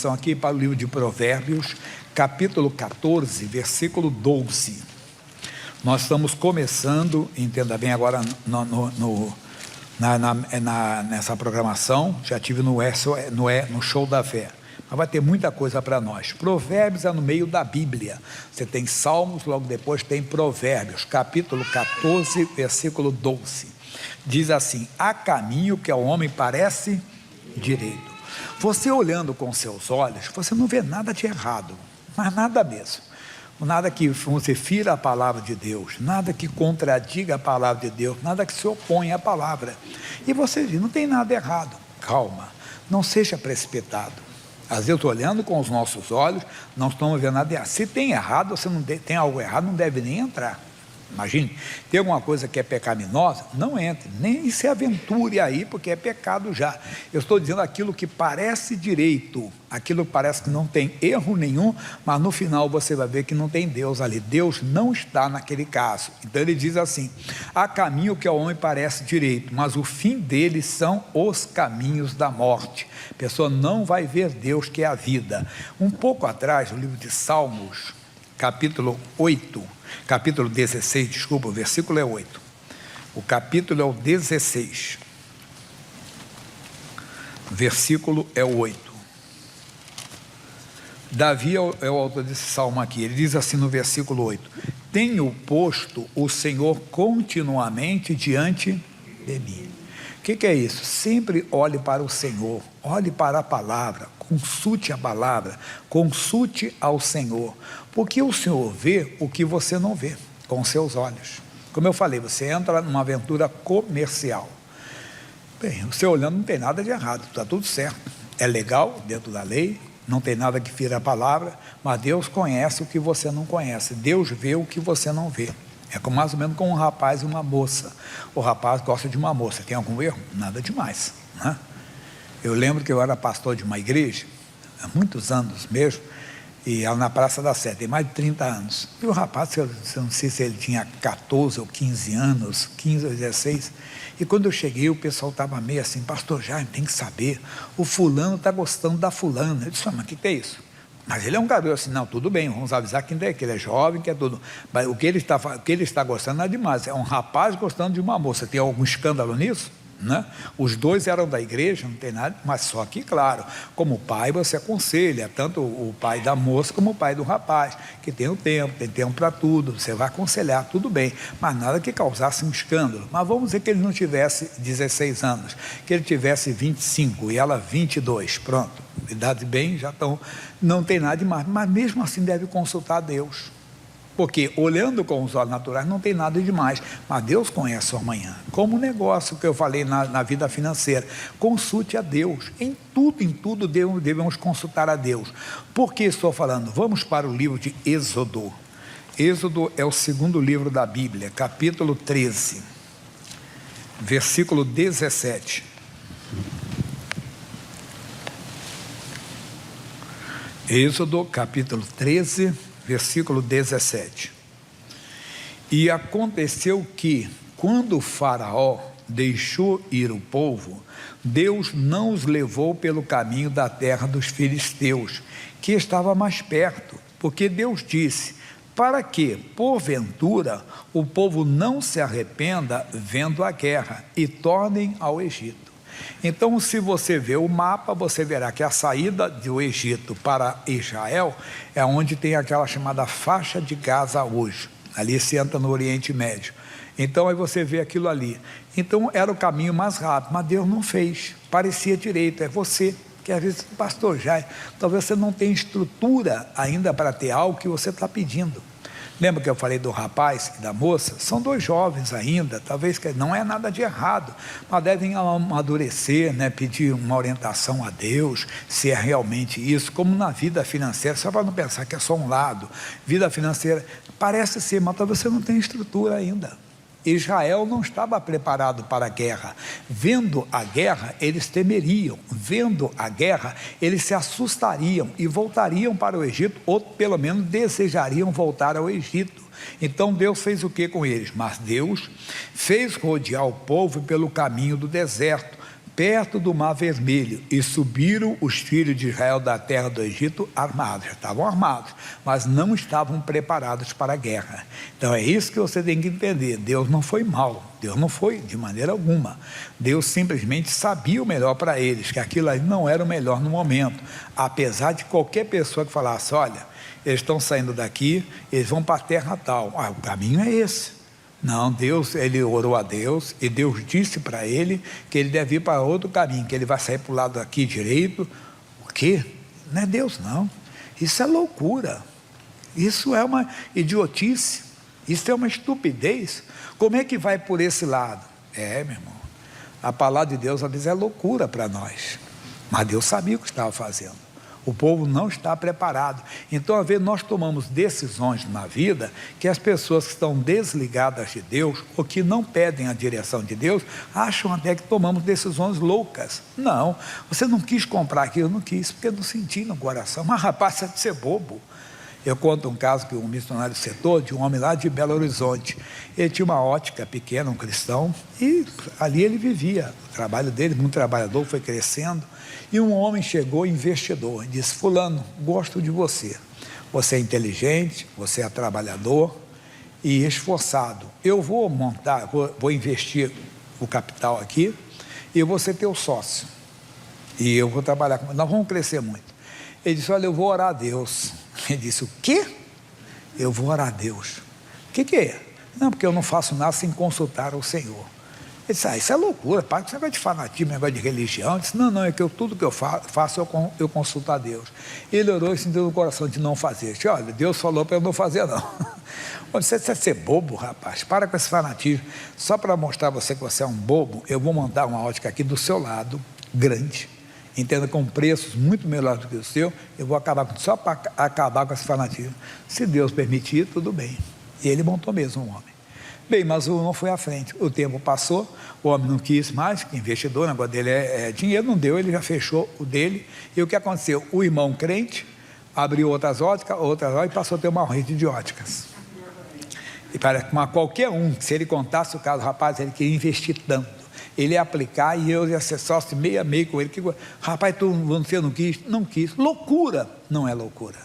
São aqui para o livro de Provérbios, capítulo 14, versículo 12. Nós estamos começando, entenda bem agora, nessa programação. Já tive no Show da Fé, mas vai ter muita coisa para nós. Provérbios é no meio da Bíblia. Você tem Salmos, logo depois tem Provérbios, capítulo 14, versículo 12. Diz assim: há caminho que ao homem parece direito. Você olhando com seus olhos, você não vê nada de errado, mas nada mesmo. Nada que você fira a palavra de Deus, nada que contradiga a palavra de Deus, nada que se oponha à palavra. E você diz, não tem nada errado. Calma, não seja precipitado. Às vezes, olhando com os nossos olhos, não estamos vendo nada errado. Se tem errado, você não tem algo errado, não deve nem entrar. Imagine, tem alguma coisa que é pecaminosa, não entre, nem se aventure aí, porque é pecado já. Eu estou dizendo aquilo que parece direito, aquilo que parece que não tem erro nenhum, mas no final você vai ver que não tem Deus ali. Deus não está naquele caso. Então ele diz assim: há caminho que ao homem parece direito, mas o fim dele são os caminhos da morte. A pessoa não vai ver Deus, que é a vida. Um pouco atrás, no livro de Salmos, capítulo 16, desculpa, o versículo é 8. O capítulo é o 16. O versículo é o 8. Davi é o autor desse salmo aqui. Ele diz assim no versículo 8: tenho posto o Senhor continuamente diante de mim. O que é isso? Sempre olhe para o Senhor, olhe para a palavra, consulte a palavra, consulte ao Senhor, porque o Senhor vê o que você não vê com seus olhos. Como eu falei, você entra numa aventura comercial. Bem, você olhando não tem nada de errado, está tudo certo, é legal dentro da lei, não tem nada que fira a palavra, mas Deus conhece o que você não conhece, Deus vê o que você não vê. É mais ou menos como um rapaz e uma moça. O rapaz gosta de uma moça, tem algum erro? Nada demais, né? Eu lembro que eu era pastor de uma igreja, há muitos anos mesmo, e na Praça da Sé, tem mais de 30 anos. E o rapaz, eu não sei se ele tinha 14 ou 15 anos, 15 ou 16, e quando eu cheguei, o pessoal estava meio assim: pastor Jaime, tem que saber, o fulano está gostando da fulana. Eu disse: mas o que é isso? Mas ele é um garoto assim: não, tudo bem, vamos avisar que ele é jovem, que é tudo. Mas o que ele está gostando não é demais, é um rapaz gostando de uma moça. Tem algum escândalo nisso? Né? Os dois eram da igreja, não tem nada, mas só que, claro, como pai você aconselha, tanto o pai da moça como o pai do rapaz, que tem tempo para tudo, você vai aconselhar, tudo bem, mas nada que causasse um escândalo. Mas vamos dizer que ele não tivesse 16 anos, que ele tivesse 25 e ela 22, pronto, idade bem, já estão, não tem nada demais, mas mesmo assim deve consultar a Deus. Porque olhando com os olhos naturais não tem nada demais, mas Deus conhece o amanhã. Como o negócio que eu falei na vida financeira, consulte a Deus. Em tudo devemos consultar a Deus. Por que estou falando? Vamos para o livro de Êxodo. Êxodo é o segundo livro da Bíblia, capítulo 13, versículo 17. Êxodo, capítulo 13, versículo 17. E aconteceu que, quando o Faraó deixou ir o povo, Deus não os levou pelo caminho da terra dos filisteus, que estava mais perto, porque Deus disse: para que, porventura, o povo não se arrependa vendo a guerra e tornem ao Egito. Então, se você vê o mapa, você verá que a saída do Egito para Israel é onde tem aquela chamada faixa de Gaza hoje. Ali se entra no Oriente Médio. Então, aí você vê aquilo ali. Então, era o caminho mais rápido, mas Deus não fez. Parecia direito, é você. Que às vezes, pastor Jaime, talvez você não tenha estrutura ainda para ter algo que você está pedindo. Lembra que eu falei do rapaz e da moça? São dois jovens ainda, talvez que não é nada de errado, mas devem amadurecer, né? Pedir uma orientação a Deus, se é realmente isso, como na vida financeira, só para não pensar que é só um lado. Vida financeira parece ser, mas talvez você não tenha estrutura ainda. Israel não estava preparado para a guerra. Vendo a guerra, eles temeriam. Vendo a guerra, eles se assustariam e voltariam para o Egito, ou pelo menos desejariam voltar ao Egito. Então Deus fez o que com eles? Mas Deus fez rodear o povo pelo caminho do deserto, perto do Mar Vermelho, e subiram os filhos de Israel da terra do Egito armados. Já estavam armados, mas não estavam preparados para a guerra. Então é isso que você tem que entender. Deus não foi mau, Deus não foi de maneira alguma. Deus simplesmente sabia o melhor para eles, que aquilo ali não era o melhor no momento, apesar de qualquer pessoa que falasse: olha, eles estão saindo daqui, eles vão para a terra tal. O caminho é esse. Não, Deus, ele orou a Deus, e Deus disse para ele que ele deve ir para outro caminho, que ele vai sair para o lado aqui direito. O quê? Não é Deus, não. Isso é loucura. Isso é uma idiotice. Isso é uma estupidez. Como é que vai por esse lado? Meu irmão, a palavra de Deus às vezes é loucura para nós, mas Deus sabia o que estava fazendo. O povo não está preparado. Então, às vezes, nós tomamos decisões na vida que as pessoas que estão desligadas de Deus, ou que não pedem a direção de Deus, acham até que tomamos decisões loucas. Não, você não quis comprar aquilo, não quis, porque não senti no coração. Mas, rapaz, você é de ser bobo. Eu conto um caso que um missionário citou, de um homem lá de Belo Horizonte. Ele tinha uma ótica pequena, um cristão, e ali ele vivia. O trabalho dele, muito trabalhador, foi crescendo. E um homem chegou, investidor, e disse: fulano, gosto de você. Você é inteligente, você é trabalhador e esforçado. Eu vou montar, vou investir o capital aqui, e eu vou ser teu sócio. E eu vou trabalhar com... Nós vamos crescer muito. Ele disse: olha, eu vou orar a Deus. Ele disse: o quê? Eu vou orar a Deus. O que é? Não, porque eu não faço nada sem consultar o Senhor. Ele disse: isso é loucura, pai, esse negócio de fanatismo, negócio de religião. Ele disse: não, é que tudo que eu faço, eu consulto a Deus. Ele orou e sentiu no coração de não fazer. Ele disse: olha, Deus falou para eu não fazer, não. Você deve ser bobo, rapaz, para com esse fanatismo. Só para mostrar a você que você é um bobo, eu vou mandar uma ótica aqui do seu lado, grande, entenda, com preços muito melhores do que o seu. Eu vou acabar só para acabar com esse fanatismo. Se Deus permitir, tudo bem. E ele montou mesmo um homem. Bem, mas não foi à frente. O tempo passou, o homem não quis mais, que investidor, o negócio dele dinheiro, não deu, ele já fechou o dele. E o que aconteceu? O irmão crente abriu outras óticas, e passou a ter uma rede de óticas. E para qualquer um, se ele contasse o caso, rapaz, ele queria investir tanto, ele ia aplicar e eu ia ser sócio meio a meio com ele. Rapaz, você não quis? Não quis. Loucura. Não é loucura.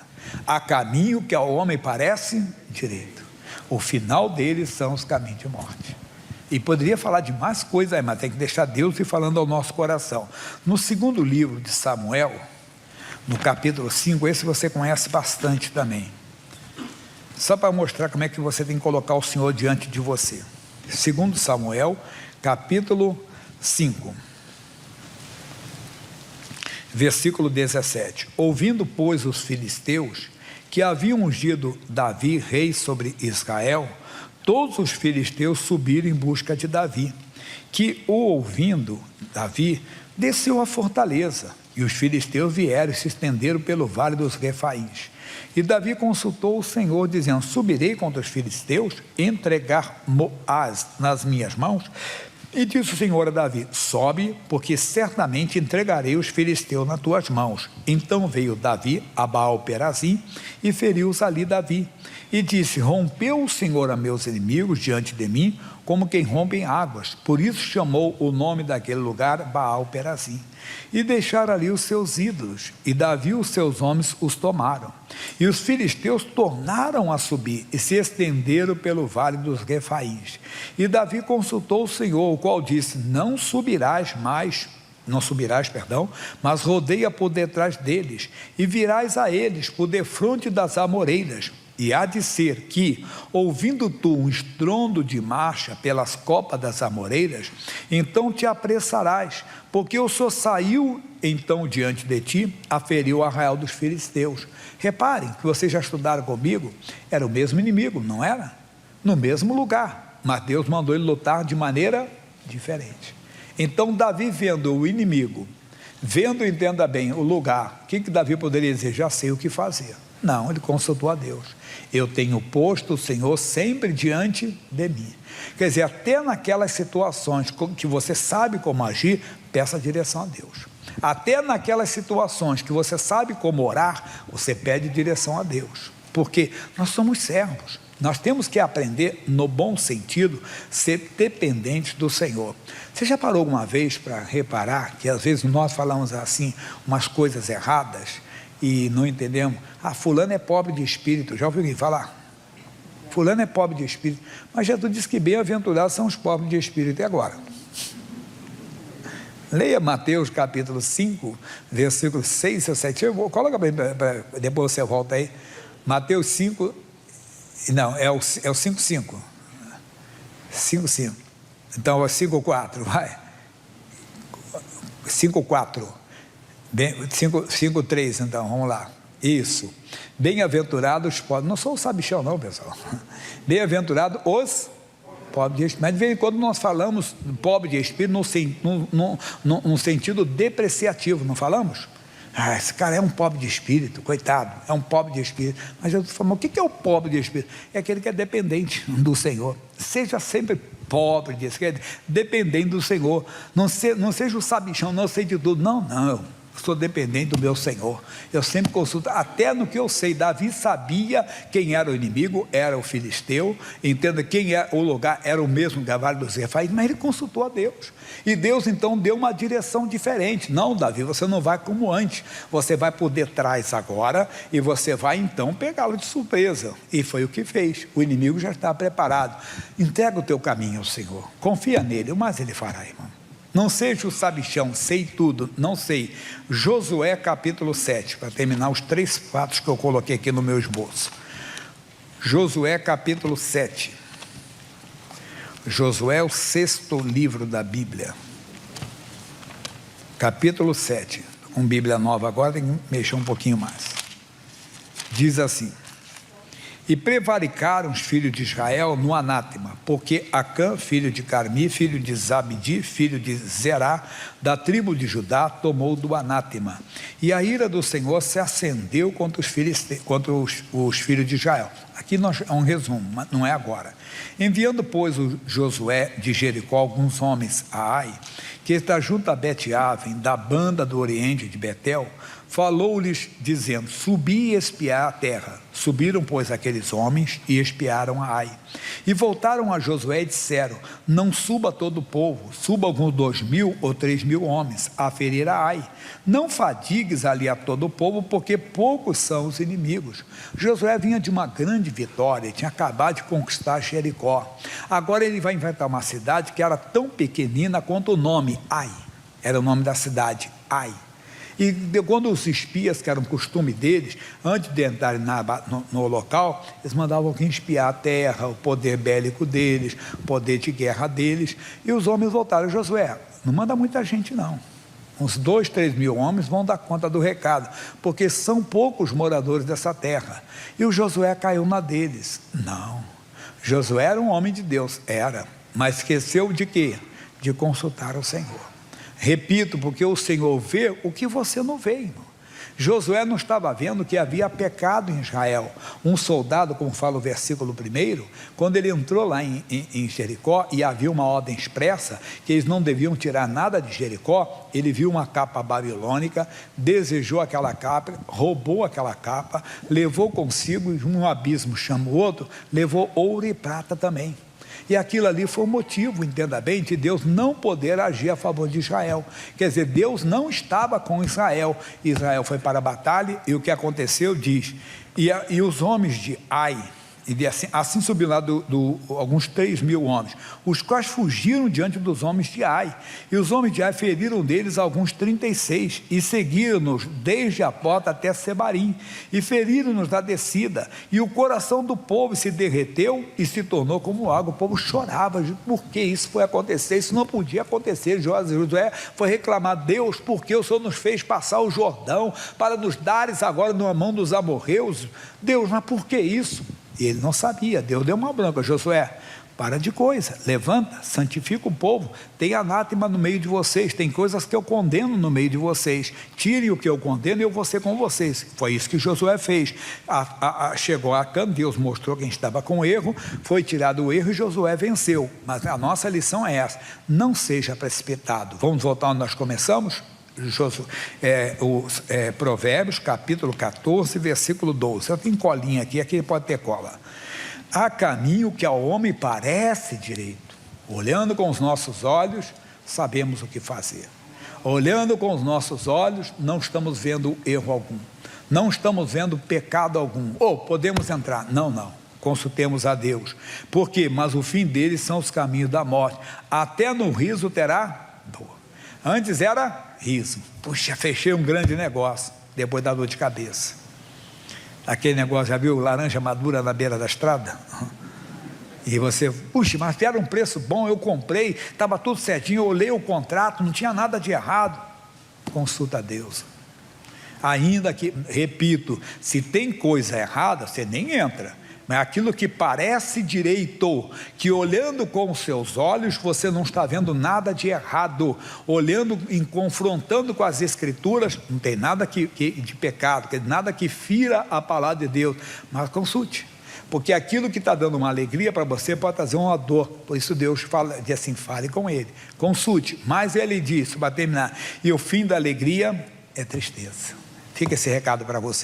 Há caminho que ao homem parece direito, o final deles são os caminhos de morte. E poderia falar de mais coisas aí, mas tem que deixar Deus ir falando ao nosso coração. No segundo livro de Samuel, no capítulo 5, esse você conhece bastante também, só para mostrar como é que você tem que colocar o Senhor diante de você. Segundo Samuel, capítulo 5, versículo 17. Ouvindo, pois, os filisteus que haviam ungido Davi rei sobre Israel, todos os filisteus subiram em busca de Davi, que, o ouvindo, Davi desceu à fortaleza, e os filisteus vieram e se estenderam pelo vale dos Refaíns. E Davi consultou o Senhor, dizendo: subirei contra os filisteus, entregar-mo-ás nas minhas mãos? E disse o Senhor a Davi: sobe, porque certamente entregarei os filisteus nas tuas mãos. Então veio Davi a Baal-Perazim e feriu-os ali Davi. E disse: rompeu o Senhor a meus inimigos diante de mim, como quem rompe em águas. Por isso chamou o nome daquele lugar Baal-Perazim. E deixaram ali os seus ídolos, e Davi e os seus homens os tomaram. E os filisteus tornaram a subir, e se estenderam pelo vale dos Refaíns. E Davi consultou o Senhor, o qual disse: não subirás, mas rodeia por detrás deles, e virás a eles por defronte das amoreiras. E há de ser que, ouvindo tu um estrondo de marcha pelas copas das amoreiras, então te apressarás, porque o Senhor saiu então diante de ti, a ferir o arraial dos filisteus. Reparem que vocês já estudaram comigo, era o mesmo inimigo, não era? No mesmo lugar, mas Deus mandou ele lutar de maneira diferente. Então Davi, vendo o inimigo, entenda bem, o lugar, o que Davi poderia dizer? Já sei o que fazer. Não, ele consultou a Deus. Eu tenho posto o Senhor sempre diante de mim. Quer dizer, até naquelas situações que você sabe como agir, peça direção a Deus. Até naquelas situações que você sabe como orar, você pede direção a Deus. Porque nós somos servos. Nós temos que aprender, no bom sentido, ser dependentes do Senhor. Você já parou alguma vez para reparar que às vezes nós falamos assim, umas coisas erradas e não entendemos? Fulano é pobre de espírito. Já ouviu alguém falar? Fulano é pobre de espírito. Mas Jesus disse que bem-aventurados são os pobres de espírito. E agora? Leia Mateus capítulo 5, versículos 6 a 7. Coloca para depois você volta aí. Mateus 5, não, é o 5:5. 5:5. Então é 5:4, vai. 5:4. 5:3, então, vamos lá. Isso. Bem-aventurados os pobres. Não sou o sabichão não, pessoal. Bem-aventurados os pobres de espírito. Mas de vez em quando nós falamos pobre de espírito no sentido depreciativo, não falamos? Esse cara é um pobre de espírito, coitado, é um pobre de espírito. Mas Jesus falou, o que é o pobre de espírito? É aquele que é dependente do Senhor. Seja sempre pobre de espírito, dependente do Senhor. Não seja o sabichão, não sei de tudo. Não. Sou dependente do meu Senhor. Eu sempre consulto, até no que eu sei. Davi sabia quem era o inimigo, era o filisteu. Entenda, quem era o lugar, era o mesmo cavalo dos Refaítas, mas ele consultou a Deus. E Deus então deu uma direção diferente. Não, Davi, você não vai como antes. Você vai por detrás agora e você vai então pegá-lo de surpresa. E foi o que fez. O inimigo já está preparado. Entrega o teu caminho ao Senhor. Confia nele, o mais ele fará, irmão. Não seja o sabichão, sei tudo, não sei. Josué capítulo 7, para terminar os 3 fatos que eu coloquei aqui no meu esboço. Josué capítulo 7. Josué é o 6º livro da Bíblia. Capítulo 7. Com Bíblia nova agora, tem que mexer um pouquinho mais. Diz assim: e prevaricaram os filhos de Israel no anátema, porque Acã, filho de Carmi, filho de Zabdi, filho de Zerá, da tribo de Judá, tomou do anátema. E a ira do Senhor se acendeu contra os filhos de Israel. Aqui é um resumo, mas não é agora. Enviando, pois, o Josué de Jericó alguns homens a Ai, que está junto a Bet-Aven, da banda do oriente de Betel, falou-lhes dizendo, subi e espiar a terra. Subiram, pois, aqueles homens e espiaram a Ai. E voltaram a Josué e disseram, não suba todo o povo, suba alguns 2.000 ou 3.000 homens a ferir a Ai. Não fadigues ali a todo o povo, porque poucos são os inimigos. Josué vinha de uma grande vitória, tinha acabado de conquistar Jericó. Agora ele vai enfrentar uma cidade que era tão pequenina quanto o nome, Ai. Era o nome da cidade, Ai. E quando os espias, que era um costume deles, antes de entrarem no local, eles mandavam alguém espiar a terra, o poder bélico deles, o poder de guerra deles, e os homens voltaram. Josué, não manda muita gente não, uns 2, 3.000 homens vão dar conta do recado, porque são poucos moradores dessa terra. E o Josué caiu na deles. Não, Josué era um homem de Deus, mas esqueceu de quê? De consultar o Senhor. Repito, porque o Senhor vê o que você não vê, irmão. Josué não estava vendo que havia pecado em Israel. Um soldado, como fala o versículo 1, quando ele entrou lá em Jericó e havia uma ordem expressa que eles não deviam tirar nada de Jericó, ele viu uma capa babilônica, desejou aquela capa, roubou aquela capa, levou consigo um abismo, chama o outro, levou ouro e prata também. E aquilo ali foi o motivo, entenda bem, de Deus não poder agir a favor de Israel. Quer dizer, Deus não estava com Israel. Israel foi para a batalha e o que aconteceu diz, e os homens de Ai, e assim subiu lá alguns 3.000 homens, os quais fugiram diante dos homens de Ai, e os homens de Ai feriram deles alguns 36, e seguiram-nos desde a porta até Sebarim, e feriram-nos da descida, e o coração do povo se derreteu e se tornou como água. O povo chorava, por que isso foi acontecer? Isso não podia acontecer. Josué foi reclamar, Deus, por que o Senhor nos fez passar o Jordão, para nos dares agora na mão dos amorreus? Deus, mas por que isso? E ele não sabia. Deus deu uma branca. Josué, para de coisa, levanta, santifica o povo, tem anátema no meio de vocês, tem coisas que eu condeno no meio de vocês, tirem o que eu condeno e eu vou ser com vocês. Foi isso que Josué fez. Chegou a Acã, Deus mostrou quem estava com erro, foi tirado o erro e Josué venceu. Mas a nossa lição é essa, não seja precipitado. Vamos voltar onde nós começamos? Provérbios capítulo 14, versículo 12. Eu tenho colinha aqui pode ter cola. Há caminho que ao homem parece direito. Olhando com os nossos olhos, sabemos o que fazer. Olhando com os nossos olhos, não estamos vendo erro algum. Não estamos vendo pecado algum. Podemos entrar. Não. Consultemos a Deus. Por quê? Mas o fim deles são os caminhos da morte. Até no riso terá dor. Antes era riso. Puxa, fechei um grande negócio. Depois da dor de cabeça. Aquele negócio, já viu laranja madura na beira da estrada? E você, puxa, mas era um preço bom, eu comprei, estava tudo certinho, eu olhei o contrato, não tinha nada de errado. Consulta a Deus. Ainda que, repito, se tem coisa errada, você nem entra. Mas aquilo que parece direito, que olhando com os seus olhos, você não está vendo nada de errado, olhando e confrontando com as Escrituras, não tem nada de pecado, nada que fira a palavra de Deus, mas consulte, porque aquilo que está dando uma alegria para você, pode trazer uma dor. Por isso Deus fala, diz assim, fale com ele, consulte. Mas ele disse, para terminar, e o fim da alegria é tristeza. Fica esse recado para você.